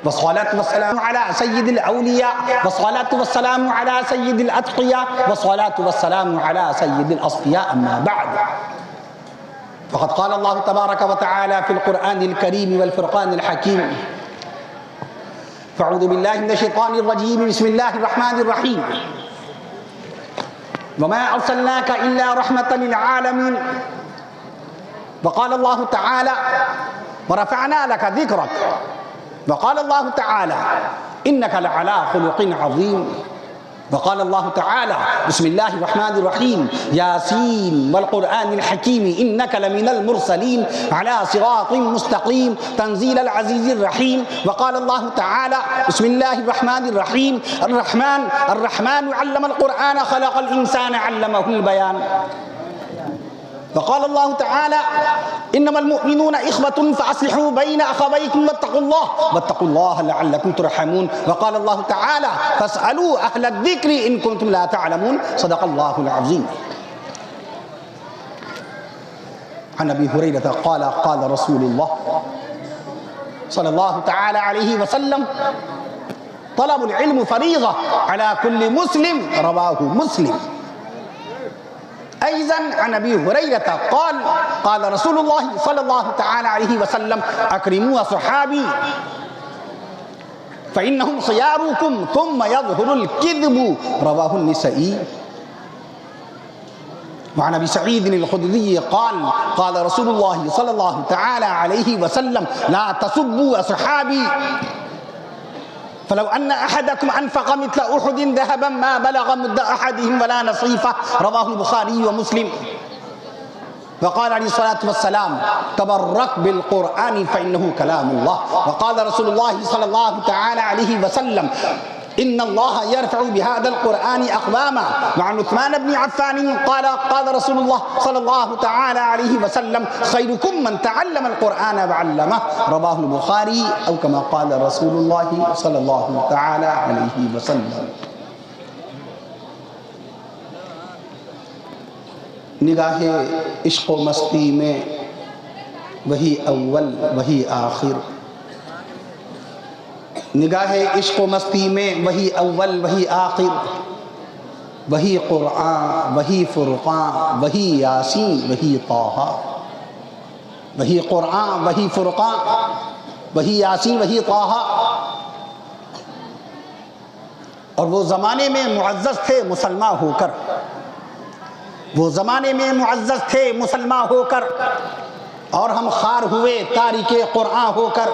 والصلاة والسلام على سيد الأولياء والصلاة والسلام على سيد الأتقياء والصلاة والسلام على سيد الأصفياء. أما بعد، فقد قال الله تبارك وتعالى في القرآن الكريم والفرقان الحكيم: فأعوذ بالله من الشيطان الرجيم، بسم الله الرحمن الرحيم، وما أرسلناك إلا رحمة للعالمين. وقال الله تعالى: ورفعنا لك ذكرك. وقال الله تعالى: إنك لعلى خلق عظيم. وقال الله تعالى: بسم الله الرحمن الرحيم، ياسين والقرآن الحكيم إنك لمن المرسلين على صراط مستقيم تنزيل العزيز الرحيم. وقال الله تعالى: بسم الله الرحمن الرحيم، الرحمن علم القرآن خلق الإنسان علمه البيان. وقال الله تعالى: إنما المؤمنون إخوة فأصلحوا بين أخويكم واتقوا الله لعلكم ترحمون. وقال الله تعالى: فاسألوا أهل الذكر إن كنتم لا تعلمون. صدق الله العظيم. عن أبي هريرة قال: قال رسول الله صلى الله تعالى عليه وسلم: طلب العلم فريضة على كل مسلم. رواه مسلم. أيضا عن أبي هريرة قال: قال رسول الله صلى الله تعالى عليه وسلم: أكرموا صحابي فإنهم خياركم ثم يظهر الكذب. رواه النسائي. وعن أبي سعيد الخدري قال: قال رسول الله صلى الله تعالى عليه وسلم: لا تسبوا أصحابي فلو أن أحدكم أنفق مثل أحد ذهبا ما بلغ مد أحدهم ولا نصيفه. رواه البخاري ومسلم. وقال عليه الصلاة والسلام: تبرك بالقرآن فإنه كلام الله. وقال رسول الله صلى الله تعالى عليه وسلم: إن الله يرفع بهذا القرآن أقواما. وعن عثمان بن عفان قال: قال رسول الله صلى الله تعالى عليه وسلم: خيركم من تعلم القرآن وعلمه. رواه البخاري. أو كما قال رسول الله صلى الله تعالى عليه وسلم. نگاہ عشق و مستی میں وہی اول وہی آخر، نگاہ عشق و مستی میں وہی اول وہی آخر، وہی قرآن وہی فرقان وہی یاسین وہی طٰہٰ، وہی قرآن وہی فرقان وہی یاسین وہی طٰہٰ۔ اور وہ زمانے میں معزز تھے مسلمان ہو کر، وہ زمانے میں معزز تھے مسلمان ہو کر، اور ہم خوار ہوئے تارک قرآن ہو کر،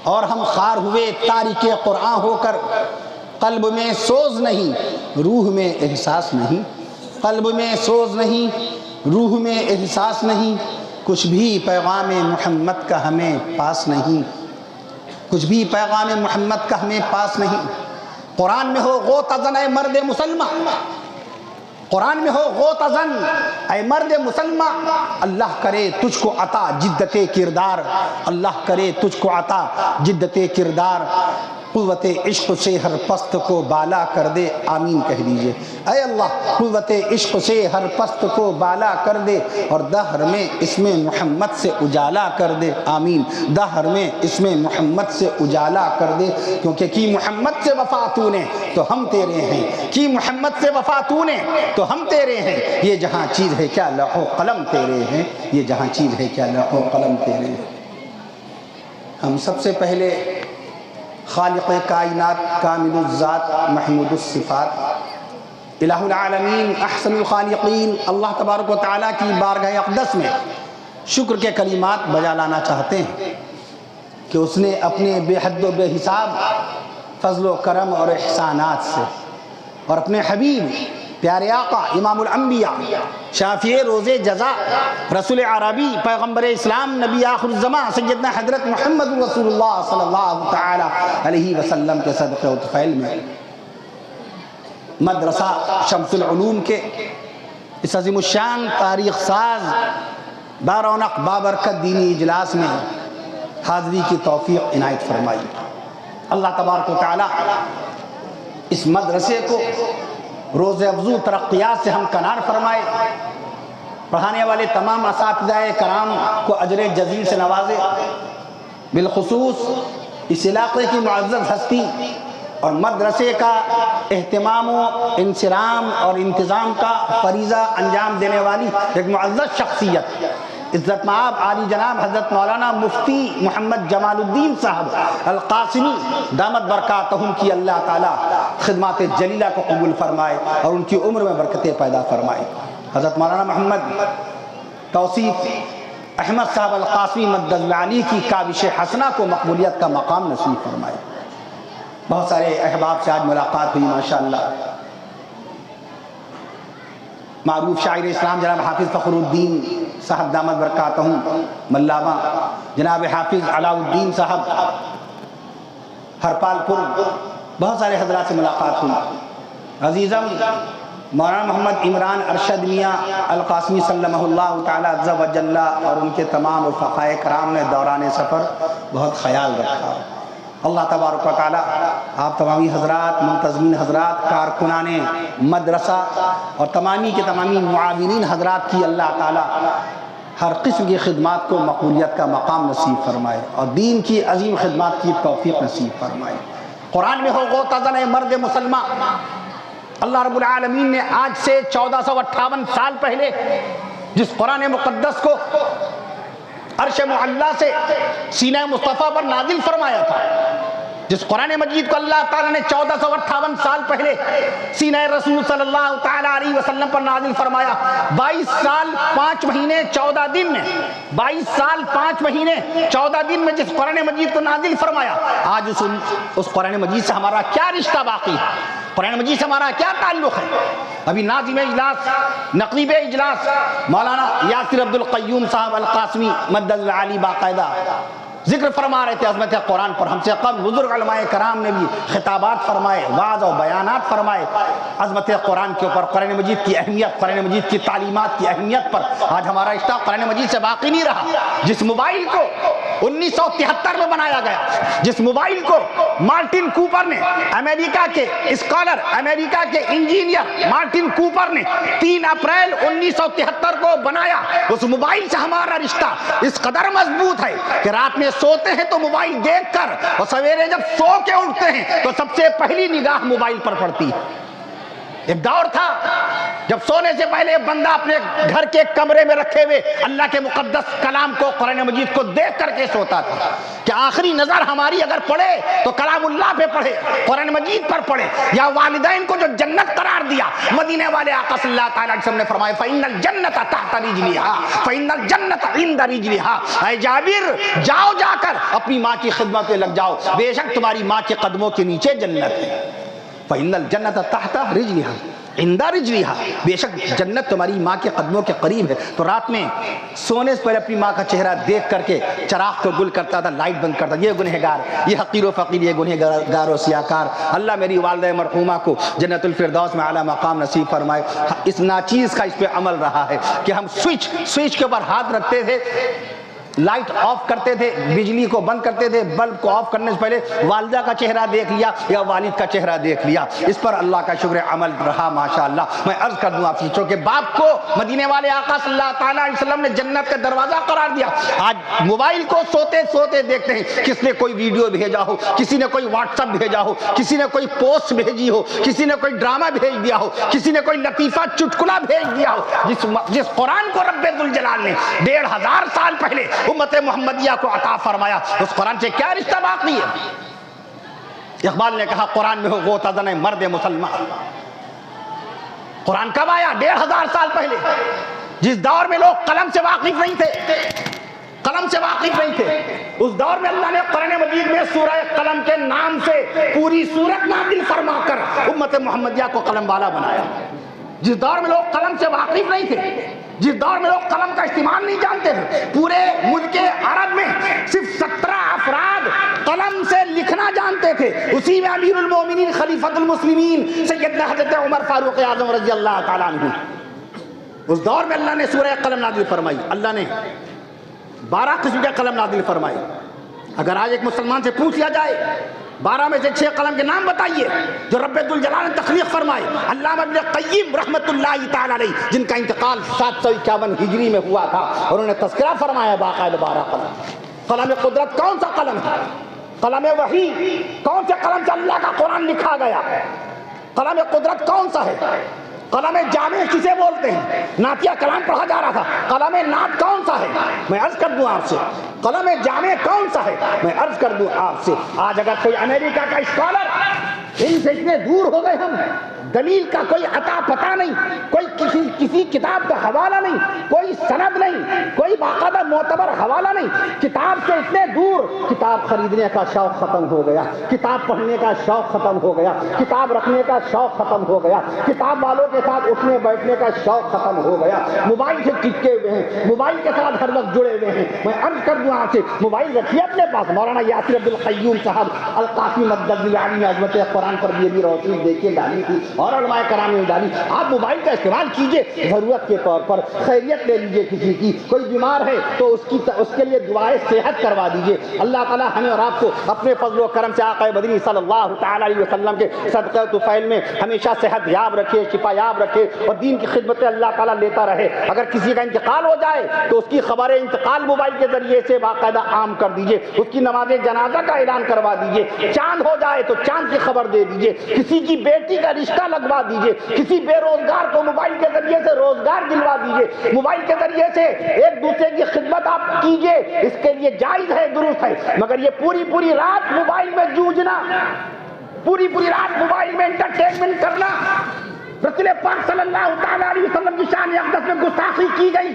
اور ہم خوار ہوئے تارک قرآن ہو کر۔ قلب میں سوز نہیں روح میں احساس نہیں، قلب میں سوز نہیں روح میں احساس نہیں، کچھ بھی پیغام محمد کا ہمیں پاس نہیں، کچھ بھی پیغام محمد کا ہمیں پاس نہیں۔ قرآن میں ہو غوطہ اے مرد مسلمان، قرآن میں ہو غوطہ اے مرد مسلمان، اللہ کرے تجھ کو عطا جدت کردار، اللہ کرے تجھ کو عطا جدت کردار، قوت عشق سے ہر پست کو بالا کر دے، آمین کہہ دیجئے۔ اے اللہ قوت عشق سے ہر پست کو بالا کر دے، اور دہر میں اسم محمد سے اجالا کر دے، آمین۔ دہر میں اسم محمد سے اجالا کر دے، کیونکہ کی محمد سے وفا تو نے تو ہم تیرے ہیں، کی محمد سے وفا تو نے تو ہم تیرے ہیں، یہ جہاں چیز ہے کیا لوح و قلم تیرے ہیں، یہ جہاں چیز ہے کیا لوح و قلم تیرے ہیں۔ ہم سب سے پہلے خالق کائنات کامل الذات محمود الصفات الہ العالمین احسن الخالقین اللہ تبارک و تعالیٰ کی بارگاہ اقدس میں شکر کے کلمات بجا لانا چاہتے ہیں کہ اس نے اپنے بے حد و بے حساب فضل و کرم اور احسانات سے، اور اپنے حبیب پیارے آقا امام الانبیاء شافع روز جزا رسول عربی پیغمبر اسلام نبی آخر الزمان سیدنا حضرت محمد رسول اللہ صلی اللہ تعالی علیہ وسلم کے صدقہ و طفیل میں مدرسہ شمس العلوم کے اس عظیم الشان تاریخ ساز بارونق بابرکت دینی اجلاس میں حاضری کی توفیق عنایت فرمائی۔ اللہ تبارک و تعالی اس مدرسے کو روز افزوں ترقیات سے ہم کنار فرمائے، پڑھانے والے تمام اساتذہ کرام کو اجر جزیل سے نوازے، بالخصوص اس علاقے کی معزز ہستی اور مدرسے کا اہتمام و انصرام اور انتظام کا فریضہ انجام دینے والی ایک معزز شخصیت عزت مآب عالی جناب حضرت مولانا مفتی محمد جمال الدین صاحب القاسمی دامت برکاتہم کی اللہ تعالیٰ خدمات جلیلہ کو قبول فرمائے اور ان کی عمر میں برکتیں پیدا فرمائے۔ حضرت مولانا محمد توصیف احمد صاحب القاسمی مدد العلی کی کاوش حسنہ کو مقبولیت کا مقام نصیب فرمائے۔ بہت سارے احباب سے آج ملاقات ہوئی ماشاءاللہ۔ معروف شاعر اسلام جناب حافظ فخر الدین صاحب دامت برکاتہم ملابہ، جناب حافظ علاء الدین صاحب ہرپال پور، بہت سارے حضرات سے ملاقات ہوئی۔ عزیزم مولانا محمد عمران ارشد میاں القاسمی سلمہ اللہ تعالی عز و جل اور ان کے تمام رفقائے کرام نے دوران سفر بہت خیال رکھا۔ اللہ تبارک و تعالی آپ تمامی حضرات، منتظمین حضرات، کارکنان مدرسہ اور تمامی کے تمامی معاونین حضرات کی اللہ تعالی ہر قسم کی خدمات کو مقبولیت کا مقام نصیب فرمائے اور دین کی عظیم خدمات کی توفیق نصیب فرمائے۔ قرآن میں ہو غوطہ مرد مسلمان، اللہ رب العالمین نے آج سے 1458 سال پہلے جس قرآن مقدس کو عرش معلیٰ سے سینہ مصطفیٰ پر نازل فرمایا تھا، جس قرآن مجید کو اللہ تعالیٰ نے 1458 سال پہلے سینہ رسول صلی اللہ تعالیٰ علیہ وسلم پر نازل فرمایا، 22 سال 5 مہینے 14 دن میں 22 سال 5 مہینے 14 دن میں جس قرآن مجید کو نازل فرمایا، آج اس قرآن مجید سے ہمارا کیا رشتہ باقی ہے؟ قرآن مجید سے ہمارا کیا تعلق ہے؟ ابھی ناظم اجلاس، نقیب اجلاس مولانا یاسر عبد القیوم صاحب القاسمی مدد العلی باقاعدہ ذکر فرما رہے تھے عظمت قرآن پر۔ ہم سے قبل بزرگ علماء کرام نے بھی خطابات فرمائے، وعظ و بیانات فرمائے عظمت قرآن کے اوپر، قرآن مجید کی اہمیت، قرآن مجید کی تعلیمات کی اہمیت پر۔ آج ہمارا رشتہ قرآن مجید سے باقی نہیں رہا۔ جس موبائل کو 1973 میں بنایا گیا، جس موبائل کو مارٹن کوپر نے، امریکہ کے اسکالر، امریکہ کے انجینئر مارٹن کوپر نے 3 اپریل 1973 کو بنایا، اس موبائل سے ہمارا رشتہ اس قدر مضبوط ہے کہ رات میں سوتے ہیں تو موبائل دیکھ کر، اور سویرے جب سو کے اٹھتے ہیں تو سب سے پہلی نگاہ موبائل پر پڑتی ہے۔ ایک دور تھا جب سونے سے پہلے بندہ اپنے گھر کے کمرے میں رکھے ہوئے اللہ کے مقدس کلام کو، قرآن مجید کو دیکھ کر کے سوتا تھا کہ آخری نظر ہماری اگر پڑے تو کلام اللہ پہ پڑھے، قرآن مجید پر پڑھے۔ یا والدین کو جو جنت قرار دیا، مدینے والے آقا صلی اللہ تعالیٰ علیہ وسلم نے فرمایا فَإِنَّ الْجَنَّةَ تَحْتَ رِجْلِهَا فَإِنَّ الْجَنَّةَ عِنْدَ رِجْلِهَا۔ اے جابر جاؤ، جا کر اپنی ماں کی خدمت میں لگ جاؤ، بے شک تمہاری ماں کے قدموں کے نیچے جنت ہے۔ فَإِنَّ الْجَنَّةَ تَحْتَ رِجْلِهَا عِنْدَ رِجْلِهَا، بے شک جنت تمہاری ماں کے قدموں کے قریب ہے۔ تو رات میں سونے سے پہلے اپنی ماں کا چہرہ دیکھ کر کے چراغ کو گل کرتا تھا، لائٹ بند کرتا، یہ گنہگار، یہ حقیر و فقیر، یہ گنہگار و سیاکار، اللہ میری والدہ مرحومہ کو جنت الفردوس میں اعلیٰ مقام نصیب فرمائے۔ اس ناچیز کا اس پہ عمل رہا ہے کہ ہم سوئچ کے اوپر ہاتھ رکھتے تھے، لائٹ آف کرتے تھے، بجلی کو بند کرتے تھے، بلب کو آف کرنے سے پہلے والدہ کا چہرہ دیکھ لیا یا والد کا چہرہ دیکھ لیا، اس پر اللہ کا شکر عمل رہا ماشاءاللہ۔ میں عرض کر دوں آپ سے کہ باپ کو مدینے والے آقا صلی اللہ تعالیٰ علیہ وسلم نے جنت کا دروازہ قرار دیا، آج موبائل کو سوتے سوتے دیکھتے ہیں، کس نے کوئی ویڈیو بھیجا ہو، کسی نے کوئی واٹس ایپ بھیجا ہو، کسی نے کوئی پوسٹ بھیجی ہو، کسی نے کوئی ڈرامہ بھیج دیا ہو، کسی نے کوئی لطیفہ چٹکلا بھیج دیا ہو۔ جس قرآن کو رب ذوالجلال نے 1500 سال پہلے امت محمدیہ کو عطا فرمایا، اس قرآن سے کیا رشتہ باقی ہے؟ اقبال نے کہا قرآن میں ہو غوطہ زن مرد مسلمان۔ قرآن کب آیا؟ 1500 سال پہلے، جس دور میں لوگ قلم سے واقف نہیں تھے، اس دور میں اللہ نے قرآن مجید میں سورہ قلم کے نام سے پوری سورت نازل فرما کر امت محمدیہ کو قلم والا بنایا۔ جس دور میں لوگ قلم سے واقف نہیں تھے، جس دور میں لوگ قلم کا استعمال نہیں جانتے تھے، پورے ملک عرب میں صرف 17 افراد قلم سے لکھنا جانتے تھے، اسی میں امیر المومنین خلیفۃ المسلمین سیدنا حضرت عمر فاروق اعظم رضی اللہ تعالیٰ عنہ۔ اس دور میں اللہ نے سورہ قلم نازل فرمائی، اللہ نے 12 قسم کے قلم نازل فرمائے۔ اگر آج ایک مسلمان سے پوچھ لیا جائے 12 میں سے 6 قلم کے نام بتائیے جو رب ذوالجلال نے تخلیق فرمائے، علامہ ابن قیم رحمۃ اللہ تعالی علیہ، جن کا انتقال 751 ہجری میں ہوا تھا، اور انہوں نے تذکرہ فرمایا باقاعدہ 12 قلم۔ قلم قدرت کون سا قلم ہے؟ قلم وحی کون سے قلم سے اللہ کا قرآن لکھا گیا؟ قلم قدرت کون سا ہے؟ قلم جامع کسے بولتے ہیں؟ نعتیہ کلام پڑھا جا رہا تھا، قلم نعت کون سا ہے؟ میں عرض کر دوں آپ سے، قلم جامع کون سا ہے؟ میں عرض کر دوں آپ سے، آج اگر کوئی امریکہ کا اسکالر، ان سے اتنے دور ہو گئے ہم، دلیل کا کوئی عطا پتہ نہیں، کوئی کسی کتاب کا حوالہ نہیں، کوئی سند نہیں، کوئی باقاعدہ معتبر حوالہ نہیں، کتاب سے اتنے دور، کتاب خریدنے کا شوق ختم ہو گیا، کتاب پڑھنے کا شوق ختم ہو گیا، کتاب رکھنے کا شوق ختم ہو گیا، کتاب والوں کے ساتھ اٹھنے بیٹھنے کا شوق ختم ہو گیا، موبائل سے چپکے ہوئے ہیں، موبائل کے ساتھ ہر وقت جڑے ہوئے ہیں۔ میں عرض کر دوں آپ سے، موبائل رکھیے اپنے پاس۔ مولانا یاسر عبد القیوم صاحب القاسم مددی نے عظمت قرآن پر بھی روشنی دے کے ڈالی تھی اور علماء کرام نے ڈالی۔ آپ موبائل کا استعمال کیجئے ضرورت کے طور پر، خیریت لے لیجئے کسی کی، کوئی بیمار ہے تو اس کے لیے دعائے صحت کروا دیجئے۔ اللہ تعالی ہمیں اور آپ کو اپنے فضل و کرم سے آقا مدنی صلی اللہ تعالی علیہ وسلم کے صدقہ طفیل میں ہمیشہ صحت یاب رکھے، شفا یاب رکھے اور دین کی خدمت اللہ تعالی لیتا رہے۔ اگر کسی کا انتقال ہو جائے تو اس کی خبر انتقال موبائل کے ذریعے سے باقاعدہ عام کر دیجئے، اس کی نماز جنازہ کا اعلان کروا دیجئے، چاند ہو جائے تو چاند کی خبر دے دیجئے، کسی کی بیٹی کا رشتہ لگوا دیجئے، کسی بے روزگار کو موبائل کے ذریعے سے روزگار دلوا دیجئے، موبائل کے ذریعے سے ایک دوسرے کی خدمت آپ کیجئے، اس کے لیے جائز ہے، درست ہے۔ مگر یہ پوری رات موبائل میں جوجنا، پوری رات موبائل میں انٹرٹینمنٹ کرنا، رسول پاک صلی اللہ تعالی علیہ وسلم کی شان اقدس میں گستاخی کی گئی،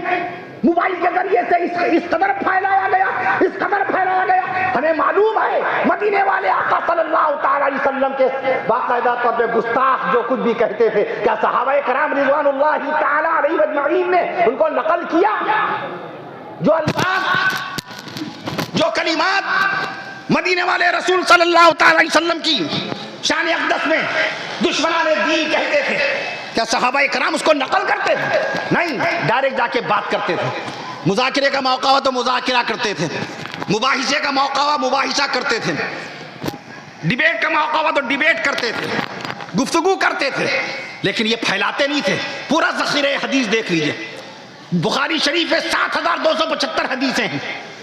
موبائل کے ذریعے سے اس قدر پھیلایا گیا۔ ہمیں معلوم ہے مدینے والے آقا صلی اللہ تعالی علیہ وسلم کے باقاعدہ طور پہ گستاخ جو کچھ بھی کہتے تھے، کیا صحابہ کرام رضوان اللہ تعالی علیہ اجمعین نے ان کو نقل کیا؟ جو الفاظ، جو کلمات مدینے والے رسول صلی اللہ تعالی علیہ وسلم کی شان اقدس میں دشمنان دین کہتے تھے، کیا صحابہ کرام اس کو نقل کرتے تھے؟ نہیں، ڈائریکٹ جا کے بات کرتے تھے۔ مذاکرے کا موقع ہوا تو مذاکرہ کرتے تھے، مباحثے کا موقع ہوا مباحثہ کرتے تھے، ڈیبیٹ کا موقع ہوا تو ڈیبیٹ کرتے تھے، گفتگو کرتے تھے، لیکن یہ پھیلاتے نہیں تھے۔ پورا ذخیرہ حدیث دیکھ لیجئے، بخاری شریف میں 7275 حدیثیں ہیں۔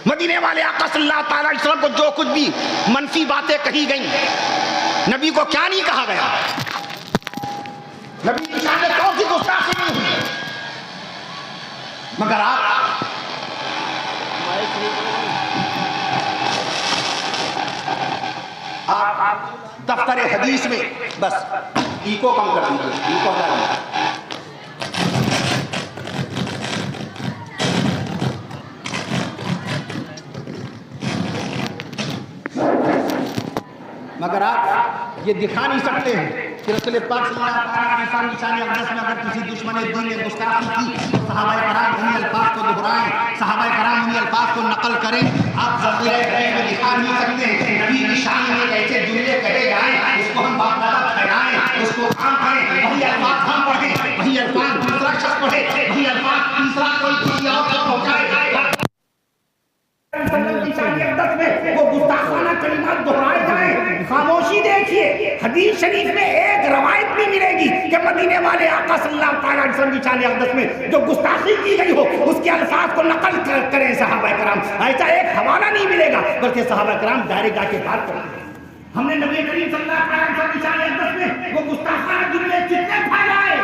مدینے والے آقا صلی اللہ تعالی علیہ وسلم کو جو کچھ بھی منفی باتیں کہی گئیں، نبی کو کیا نہیں کہا گیا؟ نبی کی شان میں کون سی گستاخی نہیں ہوئی؟ مگر آپ دفتر حدیث میں بس ایکو کم کر دیجیے، ایکو ہٹا دیجیے۔ مگر آپ یہ دکھا نہیں سکتے ہیں کہ رسول پاک صلی اللہ علیہ وسلم کی شان اقدس میں اگر کسی دشمن دین نے گستاخی کی تو صحابہ کرام انہی الفاظ کو دہرائیں، صحابہ کرام انہی الفاظ کو نقل کریں۔ آپ ذخیرہ حدیث میں دکھا نہیں سکتے ہیں نبی کی شان میں ایسے جملے کہے جائیں، اس کو ہم باقاعدہ پھیلائیں، اس کو عام کریں، وہی الفاظ ہم پڑھیں، وہی الفاظ دوسرا شخص پڑھے، وہی الفاظ تیسرا کوئی کسی اور تک پہنچائے۔ کی شان اقدس میں وہ گستاخانہ کلمات دہرائے جائیں، خاموشی دیکھیے۔ حدیث شریف میں ایک روایت نہیں ملے گی کہ مدینے والے آقا صلی اللہ تعالی علیہ وسلم کی شان اقدس میں جو گستاخی کی گئی ہو اس کے الفاظ کو نقل کریں صحابہ کرام، ایسا ایک حوالہ نہیں ملے گا، بلکہ صحابہ کرام ڈائریکٹ جا کے بات کریں۔ ہم نے نبی کریم صلی اللہ علیہ وسلم کی شان اقدس میں وہ گستاخانہ جملے کتنے پھیلائے،